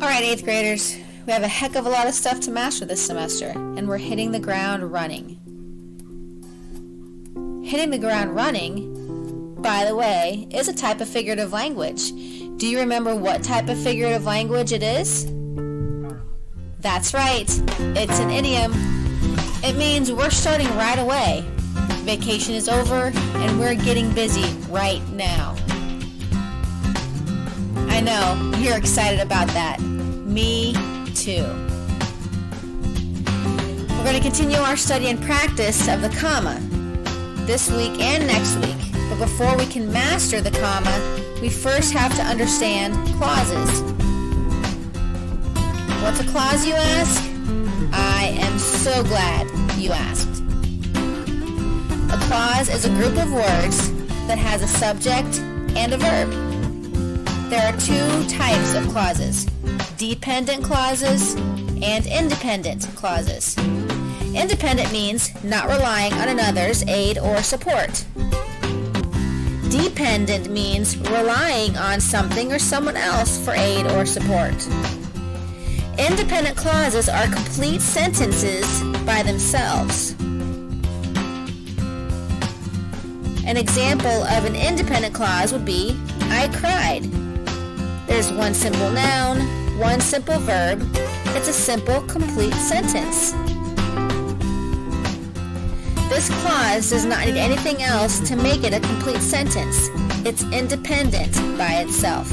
Alright, 8th graders, we have a heck of a lot of stuff to master this semester, and we're hitting the ground running. Hitting the ground running, by the way, is a type of figurative language. Do you remember what type of figurative language it is? That's right, it's an idiom. It means we're starting right away. Vacation is over, and we're getting busy right now. I know, you're excited about that. Me too. We're going to continue our study and practice of the comma this week and next week. But before we can master the comma, we first have to understand clauses. What's a clause, you ask? I am so glad you asked. A clause is a group of words that has a subject and a verb. There are two types of clauses: dependent clauses and independent clauses. Independent means not relying on another's aid or support. Dependent means relying on something or someone else for aid or support. Independent clauses are complete sentences by themselves. An example of an independent clause would be, I cried. There's one simple noun, one simple verb. It's a simple, complete sentence. This clause does not need anything else to make it a complete sentence. It's independent by itself.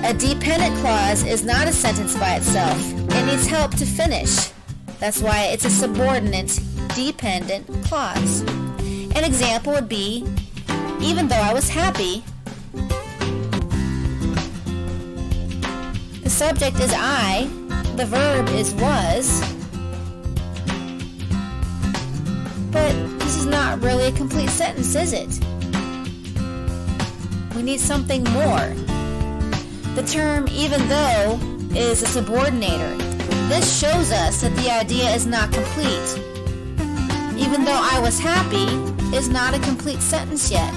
A dependent clause is not a sentence by itself. It needs help to finish. That's why it's a subordinate, dependent clause. An example would be, even though I was happy. The subject is I, the verb is was, but this is not really a complete sentence, is it? We need something more. The term even though is a subordinator. This shows us that the idea is not complete. Even though I was happy is not a complete sentence yet.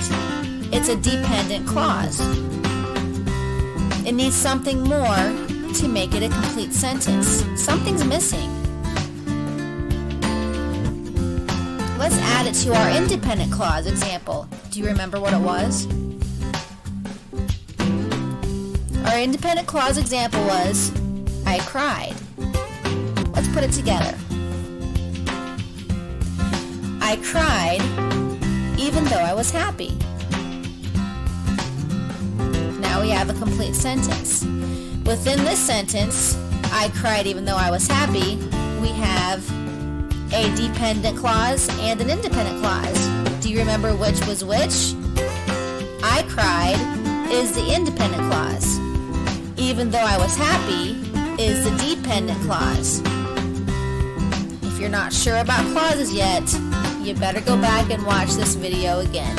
It's a dependent clause. It needs something more to make it a complete sentence. Something's missing. Let's add it to our independent clause example. Do you remember what it was? Our independent clause example was, I cried. Let's put it together. I cried even though I was happy. Now we have a complete sentence. Within this sentence, I cried even though I was happy, we have a dependent clause and an independent clause. Do you remember which was which? I cried is the independent clause. Even though I was happy is the dependent clause. If you're not sure about clauses yet, you better go back and watch this video again.